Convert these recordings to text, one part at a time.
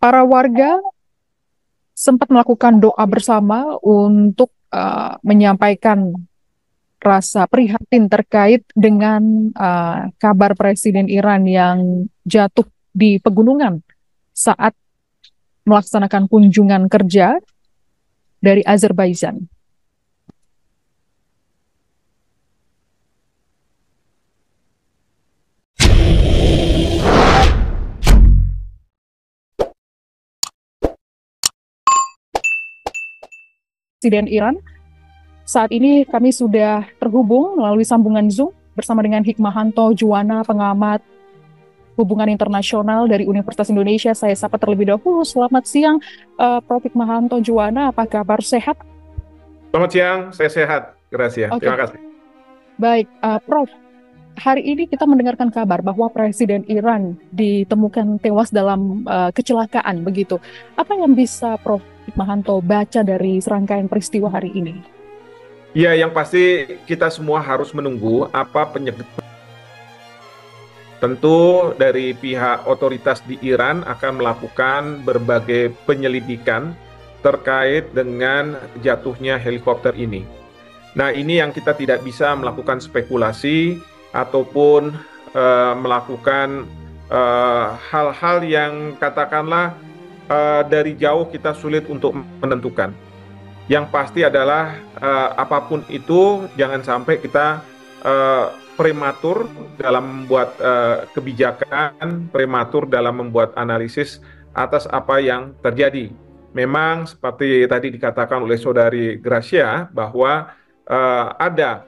Para warga sempat melakukan doa bersama untuk menyampaikan rasa prihatin terkait dengan kabar Presiden Iran yang jatuh di pegunungan saat melaksanakan kunjungan kerja dari Azerbaijan. Presiden Iran, saat ini kami sudah terhubung melalui sambungan Zoom bersama dengan Hikmahanto Juwana, pengamat hubungan internasional dari Universitas Indonesia. Saya sapa terlebih dahulu. Selamat siang, Prof. Hikmahanto Juwana. Apa kabar? Sehat? Selamat siang, saya sehat, Gracia. Oke, Terima kasih. baik. Prof, hari ini kita mendengarkan kabar bahwa Presiden Iran ditemukan tewas dalam kecelakaan, begitu. Apa yang bisa Prof. Hikmahanto baca dari serangkaian peristiwa hari ini? Ya, yang pasti kita semua harus menunggu apa penyebab. Tentu dari pihak otoritas di Iran akan melakukan berbagai penyelidikan terkait dengan jatuhnya helikopter ini. Nah, ini yang kita tidak bisa melakukan spekulasi ataupun melakukan hal-hal yang katakanlah dari jauh kita sulit untuk menentukan. Yang pasti adalah apapun itu jangan sampai kita prematur dalam membuat kebijakan, prematur dalam membuat analisis atas apa yang terjadi. Memang seperti tadi dikatakan oleh Saudari Gracia bahwa ada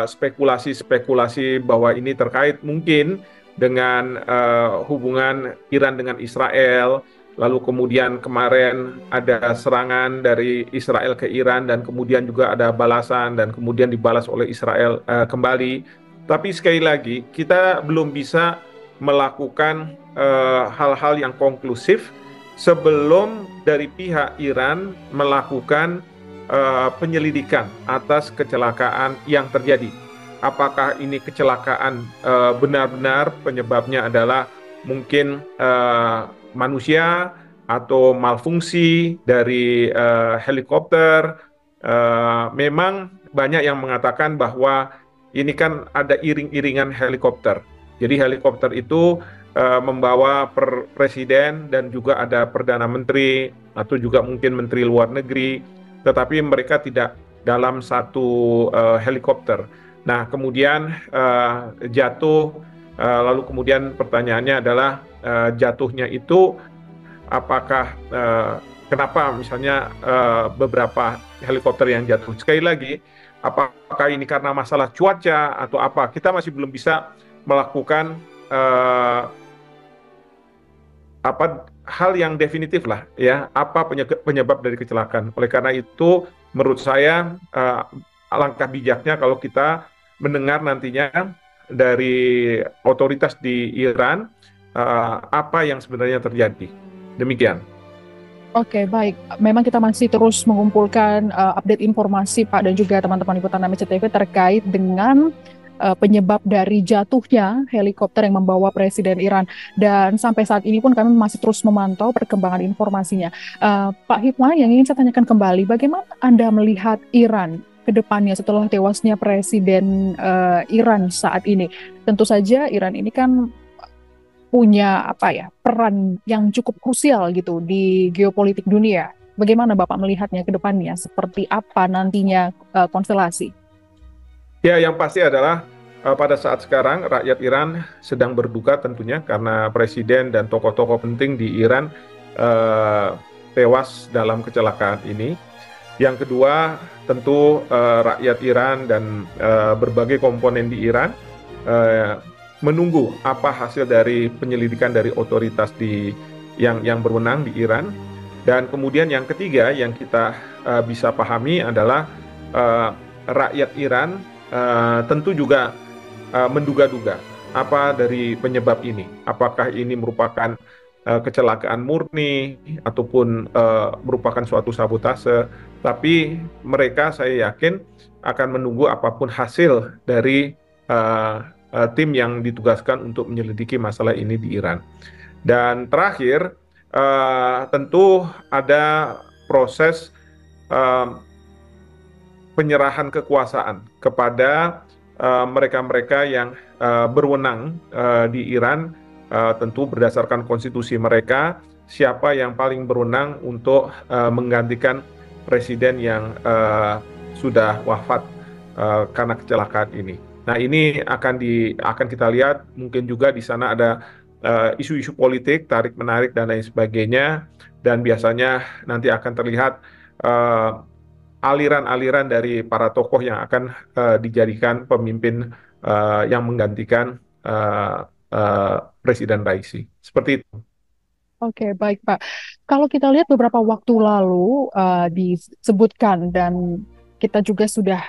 spekulasi-spekulasi bahwa ini terkait mungkin dengan hubungan Iran dengan Israel. Lalu kemudian kemarin ada serangan dari Israel ke Iran dan kemudian juga ada balasan dan kemudian dibalas oleh Israel kembali. Tapi sekali lagi kita belum bisa melakukan hal-hal yang konklusif sebelum dari pihak Iran melakukan penyelidikan atas kecelakaan yang terjadi. Apakah ini kecelakaan benar-benar penyebabnya adalah mungkin manusia atau malfungsi dari helikopter. Memang banyak yang mengatakan bahwa ini kan ada iring-iringan helikopter. Jadi helikopter itu membawa presiden dan juga ada perdana menteri atau juga mungkin menteri luar negeri, tetapi mereka tidak dalam satu helikopter. Nah, kemudian jatuh, lalu kemudian pertanyaannya adalah jatuhnya itu apakah kenapa misalnya beberapa helikopter yang jatuh. Sekali lagi, apakah ini karena masalah cuaca atau apa? Kita masih belum bisa melakukan apa hal yang definitif lah ya, apa penyebab dari kecelakaan. Oleh karena itu, menurut saya alangkah bijaknya kalau kita mendengar nantinya dari otoritas di Iran apa yang sebenarnya terjadi. Demikian. Oke, baik. Memang kita masih terus mengumpulkan update informasi, Pak, dan juga teman-teman liputan AMCTV terkait dengan penyebab dari jatuhnya helikopter yang membawa Presiden Iran. Dan sampai saat ini pun kami masih terus memantau perkembangan informasinya. Pak Hikmah, yang ingin saya tanyakan kembali, bagaimana Anda melihat Iran ke depannya setelah tewasnya Presiden Iran saat ini? Tentu saja Iran ini kan punya peran yang cukup krusial gitu di geopolitik dunia. Bagaimana Bapak melihatnya ke depannya? Seperti apa nantinya konstelasi? Ya, yang pasti adalah pada saat sekarang rakyat Iran sedang berduka tentunya karena presiden dan tokoh-tokoh penting di Iran eh, tewas dalam kecelakaan ini. Yang kedua, tentu rakyat Iran dan berbagai komponen di Iran eh, menunggu apa hasil dari penyelidikan dari otoritas yang berwenang di Iran. Dan kemudian yang ketiga yang kita bisa pahami adalah eh, rakyat Iran tentu juga menduga-duga apa dari penyebab ini. Apakah ini merupakan kecelakaan murni ataupun merupakan suatu sabotase. Tapi mereka saya yakin akan menunggu apapun hasil dari tim yang ditugaskan untuk menyelidiki masalah ini di Iran. Dan terakhir, tentu ada proses eh, penyerahan kekuasaan kepada mereka-mereka yang berwenang di Iran, tentu berdasarkan konstitusi mereka, siapa yang paling berwenang untuk menggantikan presiden yang sudah wafat karena kecelakaan ini. Nah, ini akan kita lihat, mungkin juga di sana ada isu-isu politik, tarik-menarik dan lain sebagainya, dan biasanya nanti akan terlihat aliran-aliran dari para tokoh yang akan dijadikan pemimpin yang menggantikan Presiden Raisi. Seperti itu. Oke, baik Pak. Kalau kita lihat beberapa waktu lalu disebutkan dan kita juga sudah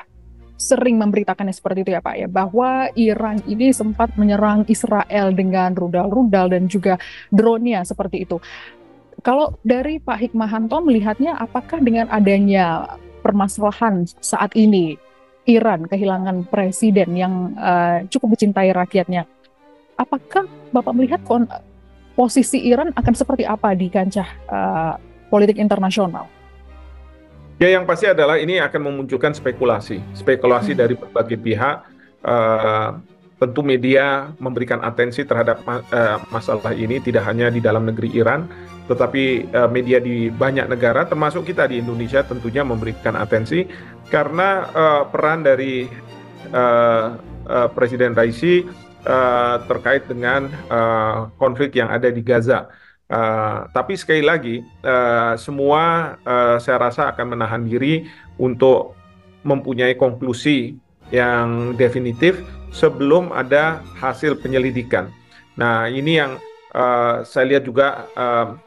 sering memberitakannya seperti itu ya Pak ya, bahwa Iran ini sempat menyerang Israel dengan rudal-rudal dan juga drone-nya seperti itu. Kalau dari Pak Hikmahanto melihatnya, apakah dengan adanya permasalahan saat ini Iran kehilangan presiden yang cukup mencintai rakyatnya, apakah Bapak melihat posisi Iran akan seperti apa di kancah politik internasional? Ya, yang pasti adalah ini akan memunculkan spekulasi dari berbagai pihak. Tentu media memberikan atensi terhadap masalah ini tidak hanya di dalam negeri Iran, tetapi media di banyak negara, termasuk kita di Indonesia tentunya memberikan atensi karena peran dari Presiden Raisi terkait dengan konflik yang ada di Gaza. Tapi sekali lagi, semua saya rasa akan menahan diri untuk mempunyai konklusi yang definitif sebelum ada hasil penyelidikan. Nah, ini yang saya lihat juga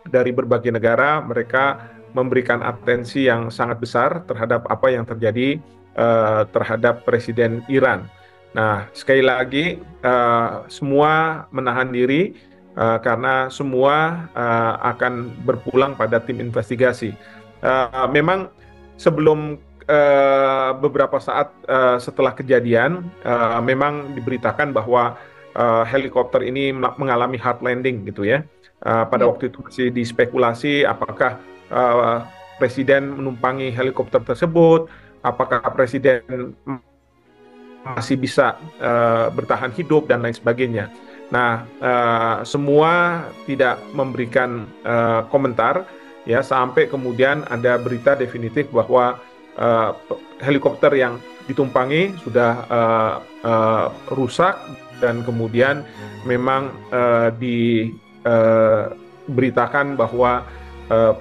dari berbagai negara, mereka memberikan atensi yang sangat besar terhadap apa yang terjadi terhadap Presiden Iran. Nah, sekali lagi, semua menahan diri karena semua akan berpulang pada tim investigasi. Memang sebelum beberapa saat setelah kejadian, memang diberitakan bahwa helikopter ini mengalami hard landing gitu ya. Pada waktu itu masih dispekulasi apakah Presiden menumpangi helikopter tersebut, apakah Presiden masih bisa bertahan hidup dan lain sebagainya. Nah, semua tidak memberikan komentar ya sampai kemudian ada berita definitif bahwa helikopter yang ditumpangi sudah rusak dan kemudian memang diberitakan bahwa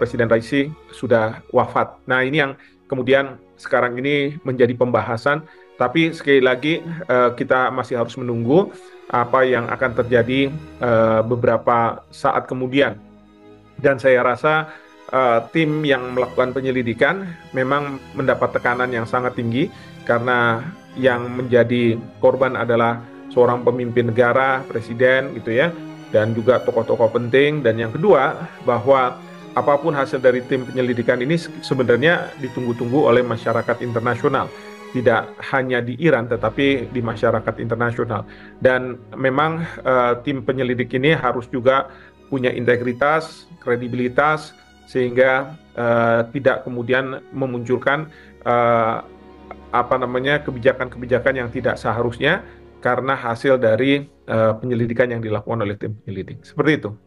Presiden Raisi sudah wafat. Nah, ini yang kemudian sekarang ini menjadi pembahasan. Tapi sekali lagi kita masih harus menunggu apa yang akan terjadi beberapa saat kemudian. Dan saya rasa tim yang melakukan penyelidikan memang mendapat tekanan yang sangat tinggi karena yang menjadi korban adalah seorang pemimpin negara, presiden gitu ya, dan juga tokoh-tokoh penting. Dan yang kedua, bahwa apapun hasil dari tim penyelidikan ini sebenarnya ditunggu-tunggu oleh masyarakat internasional. Tidak hanya di Iran, tetapi di masyarakat internasional. Dan memang tim penyelidik ini harus juga punya integritas, kredibilitas, sehingga tidak kemudian memunculkan kebijakan-kebijakan yang tidak seharusnya karena hasil dari penyelidikan yang dilakukan oleh tim penyelidik. Seperti itu.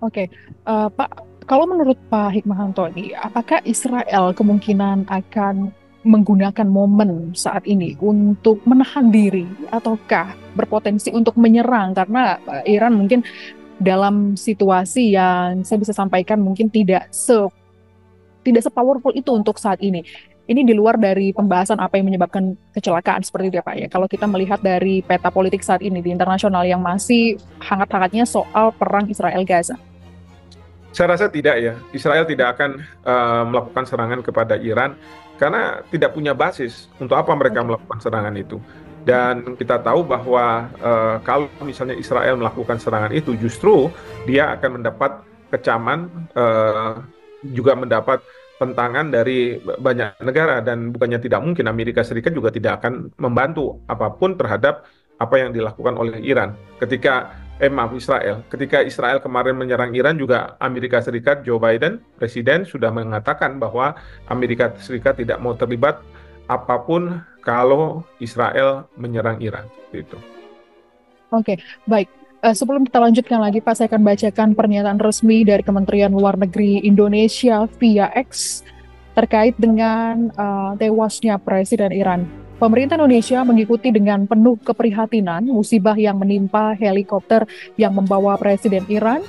Oke, Pak, kalau menurut Pak Hikmahanto ini, apakah Israel kemungkinan akan menggunakan momen saat ini untuk menahan diri ataukah berpotensi untuk menyerang karena Iran mungkin dalam situasi yang saya bisa sampaikan mungkin tidak se-powerful itu untuk saat ini. Ini di luar dari pembahasan apa yang menyebabkan kecelakaan seperti itu ya Pak ya. Kalau kita melihat dari peta politik saat ini di internasional yang masih hangat-hangatnya soal perang Israel-Gaza. Saya rasa tidak ya. Israel tidak akan melakukan serangan kepada Iran karena tidak punya basis. Untuk apa mereka melakukan serangan itu? Dan kita tahu bahwa kalau misalnya Israel melakukan serangan itu, justru dia akan mendapat kecaman, juga mendapat tentangan dari banyak negara. Dan bukannya tidak mungkin, Amerika Serikat juga tidak akan membantu apapun terhadap apa yang dilakukan oleh Iran. Ketika Maaf, Israel. Ketika Israel kemarin menyerang Iran juga Amerika Serikat, Joe Biden, Presiden sudah mengatakan bahwa Amerika Serikat tidak mau terlibat apapun kalau Israel menyerang Iran. Gitu. Oke, baik. Sebelum kita lanjutkan lagi, Pak, saya akan bacakan pernyataan resmi dari Kementerian Luar Negeri Indonesia via X terkait dengan tewasnya Presiden Iran. Pemerintah Indonesia mengikuti dengan penuh keprihatinan musibah yang menimpa helikopter yang membawa Presiden Iran,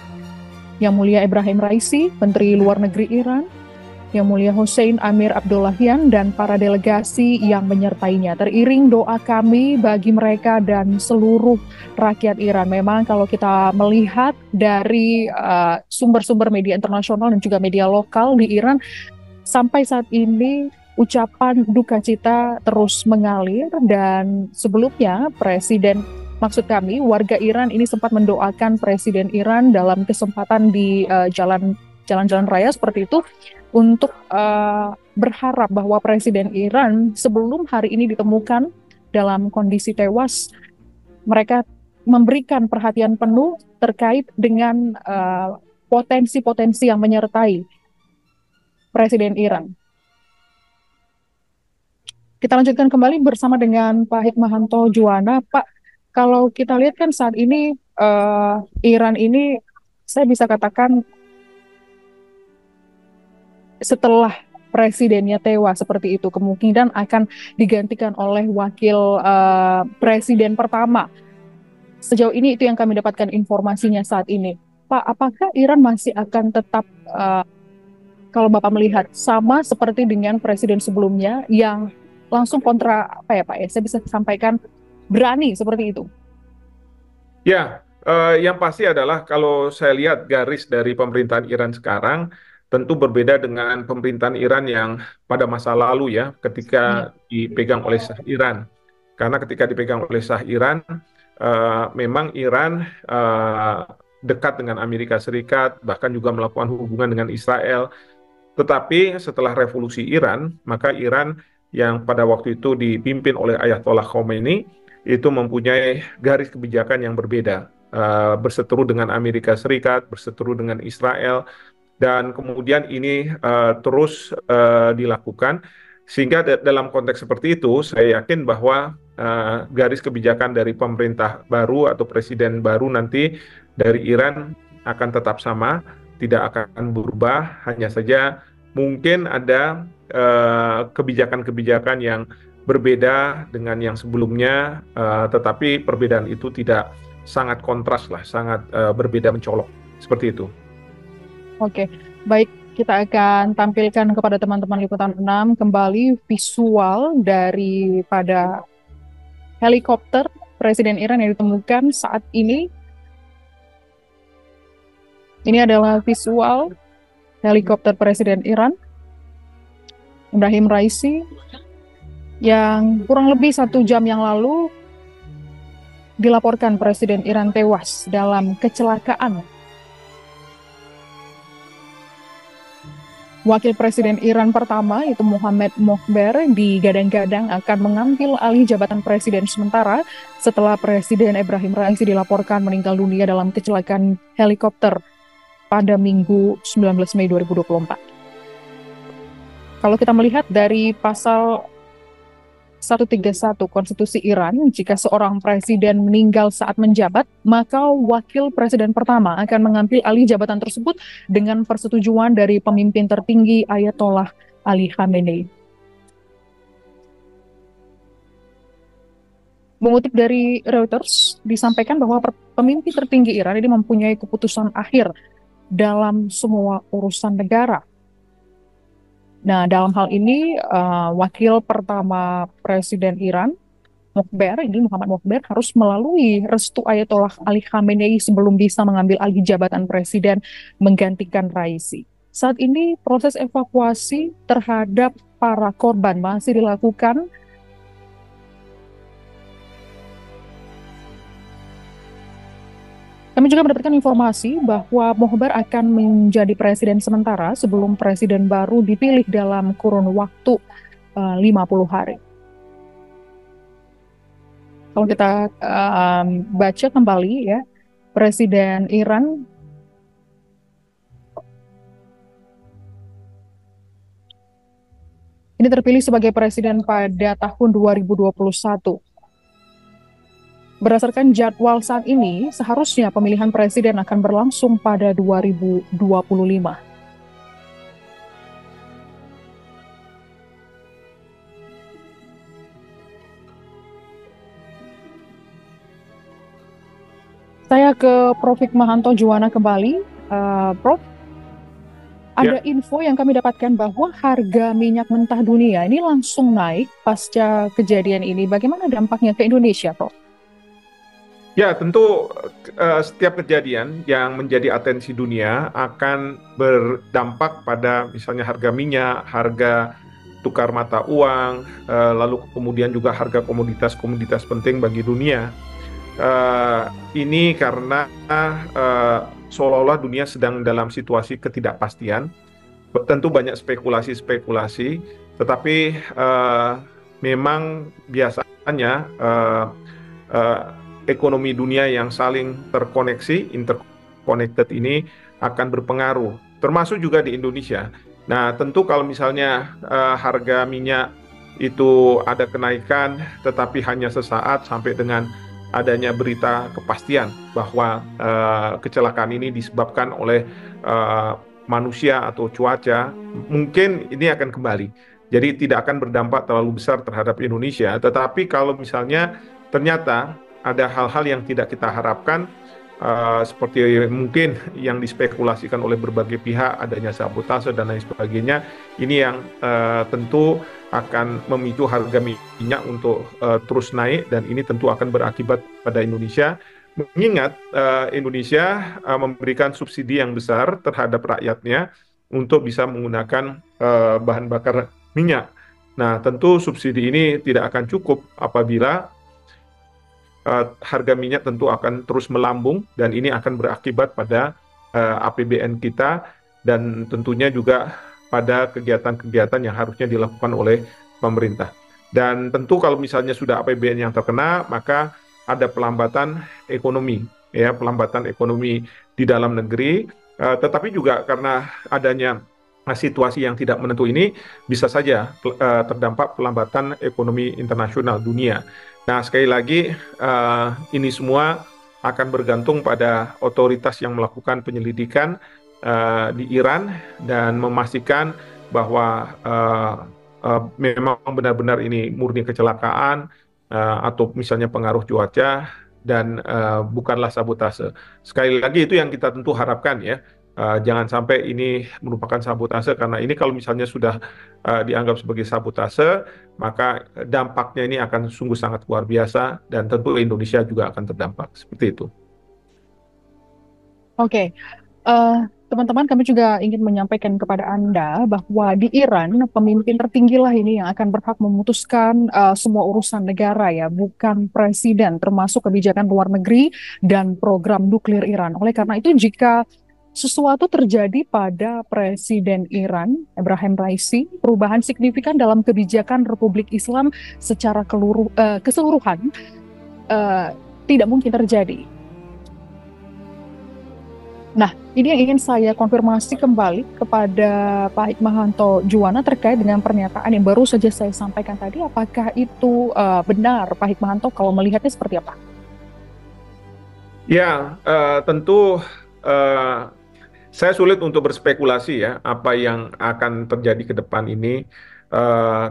Yang Mulia Ibrahim Raisi, Menteri Luar Negeri Iran, Yang Mulia Hussein Amir Abdollahian, dan para delegasi yang menyertainya. Teriring doa kami bagi mereka dan seluruh rakyat Iran. Memang kalau kita melihat dari sumber-sumber media internasional dan juga media lokal di Iran, sampai saat ini ucapan duka cita terus mengalir, dan sebelumnya maksud kami warga Iran ini sempat mendoakan Presiden Iran dalam kesempatan di jalan-jalan raya seperti itu untuk berharap bahwa Presiden Iran sebelum hari ini ditemukan dalam kondisi tewas, mereka memberikan perhatian penuh terkait dengan potensi-potensi yang menyertai Presiden Iran. Kita lanjutkan kembali bersama dengan Pak Hikmahanto Juwana. Pak, kalau kita lihat kan saat ini Iran ini, saya bisa katakan setelah presidennya tewas seperti itu, kemungkinan akan digantikan oleh wakil presiden pertama. Sejauh ini itu yang kami dapatkan informasinya saat ini. Pak, apakah Iran masih akan tetap, kalau Bapak melihat, sama seperti dengan presiden sebelumnya yang langsung kontra, apa ya Pak ya, saya bisa sampaikan berani seperti itu? Ya, yang pasti adalah kalau saya lihat garis dari pemerintahan Iran sekarang tentu berbeda dengan pemerintahan Iran yang pada masa lalu ya, Ya. ketika dipegang oleh Shah Iran. Karena ketika dipegang oleh Shah Iran, memang Iran dekat dengan Amerika Serikat, bahkan juga melakukan hubungan dengan Israel. Tetapi setelah revolusi Iran, maka Iran yang pada waktu itu dipimpin oleh Ayatollah Khomeini itu mempunyai garis kebijakan yang berbeda, berseteru dengan Amerika Serikat, berseteru dengan Israel, dan kemudian ini terus dilakukan. Sehingga dalam konteks seperti itu, saya yakin bahwa garis kebijakan dari pemerintah baru atau presiden baru nanti dari Iran akan tetap sama, tidak akan berubah, hanya saja mungkin ada kebijakan-kebijakan yang berbeda dengan yang sebelumnya, tetapi perbedaan itu tidak sangat kontras lah, sangat berbeda mencolok, seperti itu. Oke, baik, kita akan tampilkan kepada teman-teman Liputan 6 kembali visual daripada helikopter Presiden Iran yang ditemukan saat ini. Ini adalah visual helikopter Presiden Iran, Ibrahim Raisi, yang kurang lebih 1 jam yang lalu dilaporkan Presiden Iran tewas dalam kecelakaan. Wakil Presiden Iran pertama, itu Mohammad Mokhber, digadang-gadang akan mengambil alih jabatan presiden sementara setelah Presiden Ibrahim Raisi dilaporkan meninggal dunia dalam kecelakaan helikopter pada Minggu 19 Mei 2024. Kalau kita melihat dari pasal 131 Konstitusi Iran, jika seorang presiden meninggal saat menjabat, maka wakil presiden pertama akan mengambil alih jabatan tersebut dengan persetujuan dari pemimpin tertinggi Ayatollah Ali Khamenei. Mengutip dari Reuters, disampaikan bahwa pemimpin tertinggi Iran ini mempunyai keputusan akhir dalam semua urusan negara. Nah, dalam hal ini, wakil pertama Presiden Iran, Muhammad Mokhber, harus melalui restu Ayatollah Ali Khamenei sebelum bisa mengambil alih jabatan presiden menggantikan Raisi. Saat ini, proses evakuasi terhadap para korban masih dilakukan. Kami juga mendapatkan informasi bahwa Mokhber akan menjadi presiden sementara sebelum presiden baru dipilih dalam kurun waktu 50 hari. Kalau kita baca kembali ya, Presiden Iran ini terpilih sebagai presiden pada tahun 2021. Berdasarkan jadwal saat ini, seharusnya pemilihan presiden akan berlangsung pada 2025. Saya ke Prof. Hikmahanto Juwana kembali. Prof, ada info yang kami dapatkan bahwa harga minyak mentah dunia ini langsung naik pasca kejadian ini. Bagaimana dampaknya ke Indonesia, Prof? Ya, tentu setiap kejadian yang menjadi atensi dunia akan berdampak pada misalnya harga minyak, harga tukar mata uang, lalu kemudian juga harga komoditas-komoditas penting bagi dunia. Ini karena seolah-olah dunia sedang dalam situasi ketidakpastian. Tentu banyak spekulasi-spekulasi, tetapi memang biasanya ekonomi dunia yang saling terkoneksi, interconnected ini akan berpengaruh, termasuk juga di Indonesia. Nah, tentu kalau misalnya harga minyak itu ada kenaikan, tetapi hanya sesaat sampai dengan adanya berita kepastian bahwa kecelakaan ini disebabkan oleh manusia atau cuaca, mungkin ini akan kembali. Jadi tidak akan berdampak terlalu besar terhadap Indonesia, tetapi kalau misalnya ternyata ada hal-hal yang tidak kita harapkan, seperti mungkin yang dispekulasikan oleh berbagai pihak, adanya sabotase dan lain sebagainya, ini yang tentu akan memicu harga minyak untuk terus naik, dan ini tentu akan berakibat pada Indonesia. Mengingat Indonesia memberikan subsidi yang besar terhadap rakyatnya untuk bisa menggunakan bahan bakar minyak. Nah, tentu subsidi ini tidak akan cukup apabila harga minyak tentu akan terus melambung, dan ini akan berakibat pada APBN kita dan tentunya juga pada kegiatan-kegiatan yang harusnya dilakukan oleh pemerintah. Dan tentu kalau misalnya sudah APBN yang terkena, maka ada pelambatan ekonomi, ya, pelambatan ekonomi di dalam negeri, tetapi juga karena adanya situasi yang tidak menentu ini, bisa saja terdampak pelambatan ekonomi internasional dunia. Nah, sekali lagi, ini semua akan bergantung pada otoritas yang melakukan penyelidikan di Iran dan memastikan bahwa memang benar-benar ini murni kecelakaan atau misalnya pengaruh cuaca dan bukanlah sabotase. Sekali lagi itu yang kita tentu harapkan, ya. Jangan sampai ini merupakan sabotase, karena ini kalau misalnya sudah dianggap sebagai sabotase, maka dampaknya ini akan sungguh sangat luar biasa, dan tentu Indonesia juga akan terdampak. Seperti itu. Oke, teman-teman, kami juga ingin menyampaikan kepada Anda bahwa di Iran, pemimpin tertinggilah ini yang akan berhak memutuskan semua urusan negara, ya, bukan presiden, termasuk kebijakan luar negeri dan program nuklir Iran. Oleh karena itu, jika sesuatu terjadi pada Presiden Iran, Ebrahim Raisi, perubahan signifikan dalam kebijakan Republik Islam secara keseluruhan tidak mungkin terjadi. Nah, ini yang ingin saya konfirmasi kembali kepada Pak Hikmahanto Juwana terkait dengan pernyataan yang baru saja saya sampaikan tadi. Apakah itu benar, Pak Hikmahanto, kalau melihatnya seperti apa? Ya, tentu saya sulit untuk berspekulasi, ya, apa yang akan terjadi ke depan ini.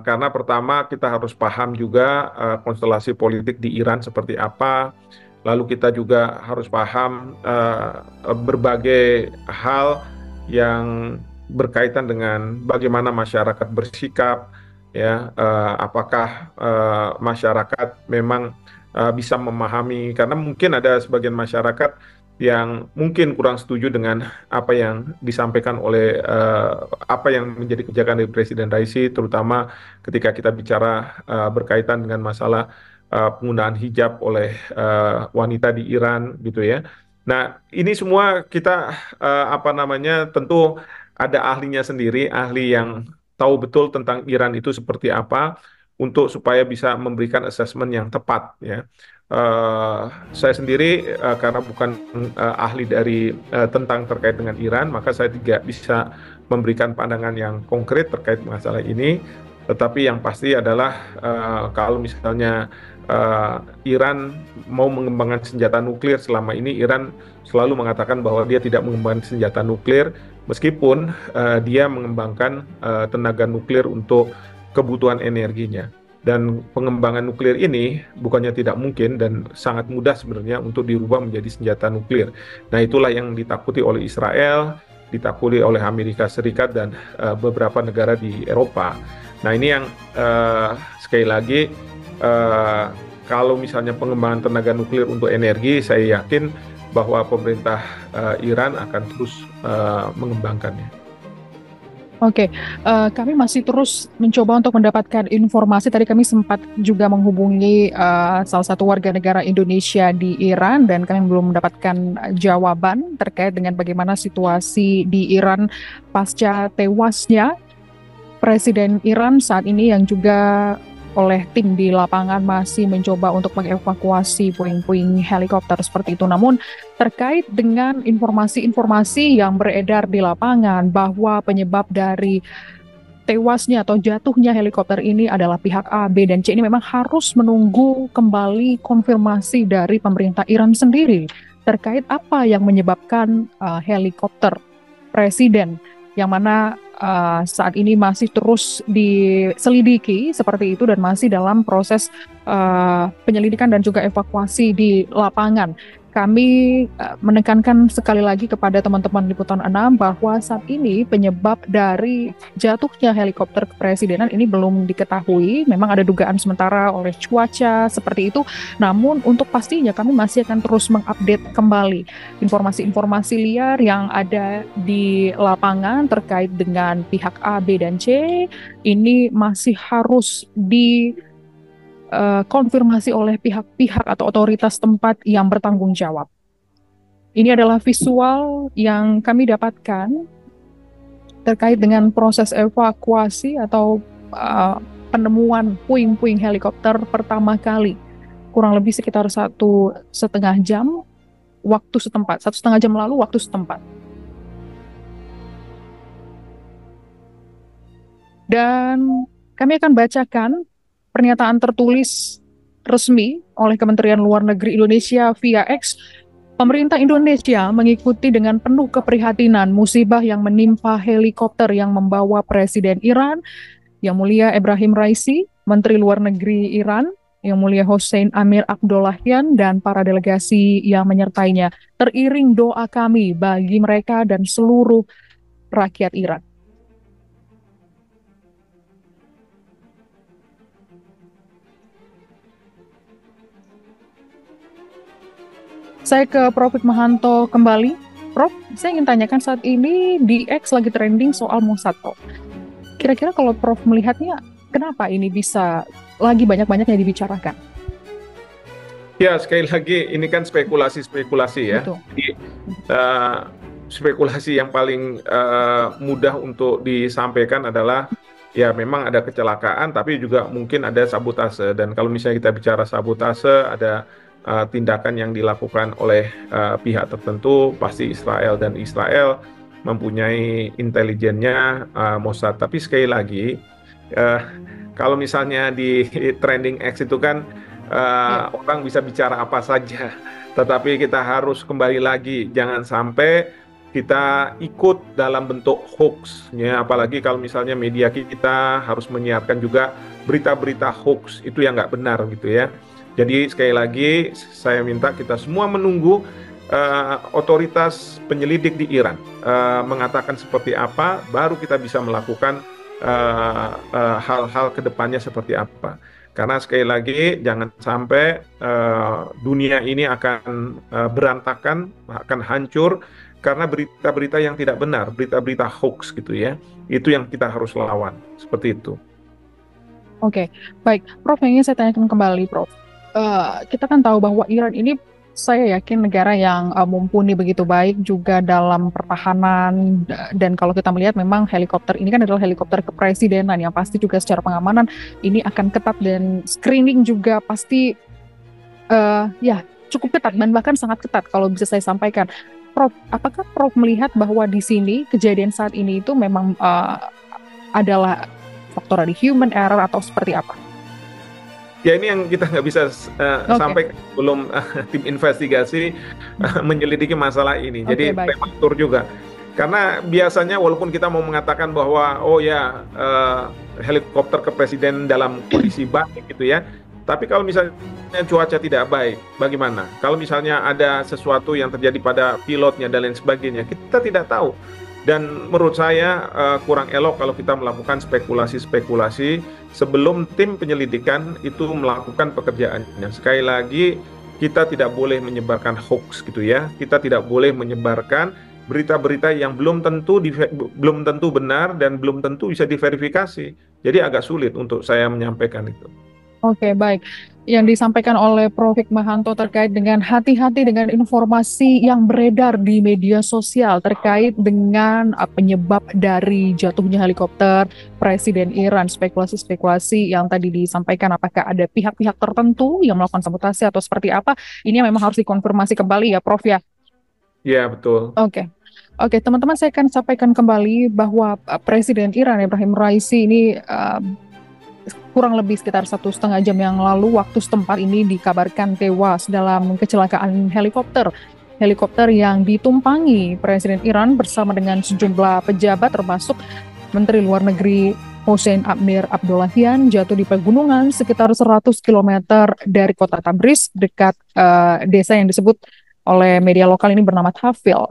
Karena pertama kita harus paham juga konstelasi politik di Iran seperti apa. Lalu kita juga harus paham berbagai hal yang berkaitan dengan bagaimana masyarakat bersikap, ya, apakah masyarakat memang bisa memahami, karena mungkin ada sebagian masyarakat yang mungkin kurang setuju dengan apa yang disampaikan oleh apa yang menjadi kebijakan dari Presiden Raisi, terutama ketika kita bicara berkaitan dengan masalah penggunaan hijab oleh wanita di Iran, gitu ya. Nah, ini semua kita apa namanya, tentu ada ahlinya sendiri, ahli yang tahu betul tentang Iran itu seperti apa, untuk supaya bisa memberikan assessment yang tepat, ya. Saya sendiri karena bukan ahli dari tentang terkait dengan Iran, maka saya tidak bisa memberikan pandangan yang konkret terkait masalah ini. Tetapi yang pasti adalah kalau misalnya Iran mau mengembangkan senjata nuklir, selama ini Iran selalu mengatakan bahwa dia tidak mengembangkan senjata nuklir, meskipun dia mengembangkan tenaga nuklir untuk kebutuhan energinya. Dan pengembangan nuklir ini bukannya tidak mungkin dan sangat mudah sebenarnya untuk dirubah menjadi senjata nuklir. Nah, itulah yang ditakuti oleh Israel, ditakuti oleh Amerika Serikat dan beberapa negara di Eropa. Nah, ini yang sekali lagi kalau misalnya pengembangan tenaga nuklir untuk energi, saya yakin bahwa pemerintah Iran akan terus mengembangkannya. Oke, kami masih terus mencoba untuk mendapatkan informasi. Tadi kami sempat juga menghubungi salah satu warga negara Indonesia di Iran dan kami belum mendapatkan jawaban terkait dengan bagaimana situasi di Iran pasca tewasnya Presiden Iran saat ini, yang juga oleh tim di lapangan masih mencoba untuk mengevakuasi puing-puing helikopter seperti itu. Namun terkait dengan informasi-informasi yang beredar di lapangan bahwa penyebab dari tewasnya atau jatuhnya helikopter ini adalah pihak A, B, dan C, ini memang harus menunggu kembali konfirmasi dari pemerintah Iran sendiri terkait apa yang menyebabkan helikopter presiden, yang mana saat ini masih terus diselidiki seperti itu dan masih dalam proses penyelidikan dan juga evakuasi di lapangan. Kami menekankan sekali lagi kepada teman-teman Liputan 6 bahwa saat ini penyebab dari jatuhnya helikopter kepresidenan ini belum diketahui. Memang ada dugaan sementara oleh cuaca seperti itu. Namun untuk pastinya kami masih akan terus mengupdate kembali informasi-informasi liar yang ada di lapangan terkait dengan pihak A, B, dan C. Ini masih harus konfirmasi oleh pihak-pihak atau otoritas tempat yang bertanggung jawab. Ini adalah visual yang kami dapatkan terkait dengan proses evakuasi atau penemuan puing-puing helikopter pertama kali. Kurang lebih sekitar 1,5 jam waktu setempat, 1,5 jam lalu waktu setempat. Dan kami akan bacakan pernyataan tertulis resmi oleh Kementerian Luar Negeri Indonesia via X. Pemerintah Indonesia mengikuti dengan penuh keprihatinan musibah yang menimpa helikopter yang membawa Presiden Iran, Yang Mulia Ebrahim Raisi, Menteri Luar Negeri Iran, Yang Mulia Hossein Amir Abdollahian, dan para delegasi yang menyertainya. Teriring doa kami bagi mereka dan seluruh rakyat Iran. Saya ke Prof. Hikmahanto kembali. Prof, saya ingin tanyakan, saat ini di X lagi trending soal Mossad, Prof. Kira-kira kalau Prof melihatnya, kenapa ini bisa lagi banyak-banyaknya dibicarakan? Ya, sekali lagi ini kan spekulasi-spekulasi ya. Betul. Jadi, spekulasi yang paling mudah untuk disampaikan adalah ya memang ada kecelakaan, tapi juga mungkin ada sabotase. Dan kalau misalnya kita bicara sabotase, ada tindakan yang dilakukan oleh pihak tertentu, pasti Israel, dan Israel mempunyai intelijennya Mossad. Tapi sekali lagi, kalau misalnya di trending X itu kan orang bisa bicara apa saja, tetapi kita harus kembali lagi, jangan sampai kita ikut dalam bentuk hoax, ya. Apalagi kalau misalnya media kita harus menyiarkan juga berita-berita hoax, itu yang nggak benar gitu ya. Jadi sekali lagi saya minta kita semua menunggu otoritas penyelidik di Iran mengatakan seperti apa, baru kita bisa melakukan hal-hal kedepannya seperti apa. Karena sekali lagi jangan sampai dunia ini akan berantakan, akan hancur karena berita-berita yang tidak benar, berita-berita hoax gitu ya. Itu yang kita harus lawan, seperti itu. Oke, baik. Prof, yang ingin saya tanyakan kembali, Prof. Kita kan tahu bahwa Iran ini, saya yakin, negara yang mumpuni begitu baik juga dalam pertahanan, dan kalau kita melihat memang helikopter ini kan adalah helikopter kepresidenan yang pasti juga secara pengamanan ini akan ketat dan screening juga pasti Ya cukup ketat dan bahkan sangat ketat kalau bisa saya sampaikan. Prof, apakah Prof melihat bahwa di sini kejadian saat ini itu memang adalah faktor dari human error atau seperti apa? Ya ini yang kita nggak bisa Oke, sampai belum tim investigasi menyelidiki masalah ini. oke, Jadi baik. prematur juga. Karena biasanya walaupun kita mau mengatakan bahwa oh ya helikopter kepresiden dalam kondisi baik gitu ya. Tapi kalau misalnya cuaca tidak baik, bagaimana? Kalau misalnya ada sesuatu yang terjadi pada pilotnya dan lain sebagainya, kita tidak tahu. Dan menurut saya kurang elok kalau kita melakukan spekulasi-spekulasi sebelum tim penyelidikan itu melakukan pekerjaannya. Sekali lagi, kita tidak boleh menyebarkan hoax gitu ya. Kita tidak boleh menyebarkan berita-berita yang belum tentu benar dan belum tentu bisa diverifikasi. Jadi agak sulit untuk saya menyampaikan itu. Oke, baik. Yang disampaikan oleh Prof. Hikmahanto terkait dengan hati-hati dengan informasi yang beredar di media sosial terkait dengan penyebab dari jatuhnya helikopter Presiden Iran, spekulasi-spekulasi yang tadi disampaikan apakah ada pihak-pihak tertentu yang melakukan sabotase atau seperti apa, ini yang memang harus dikonfirmasi kembali ya, Prof ya. Ya, betul. Oke. Oke, teman-teman, saya akan sampaikan kembali bahwa Presiden Iran Ibrahim Raisi ini kurang lebih sekitar 1,5 jam yang lalu waktu setempat ini dikabarkan tewas dalam kecelakaan helikopter. Helikopter yang ditumpangi Presiden Iran bersama dengan sejumlah pejabat termasuk Menteri Luar Negeri Hossein Amir Abdollahian jatuh di pegunungan sekitar 100 km dari kota Tabriz dekat desa yang disebut oleh media lokal ini bernama Tafil.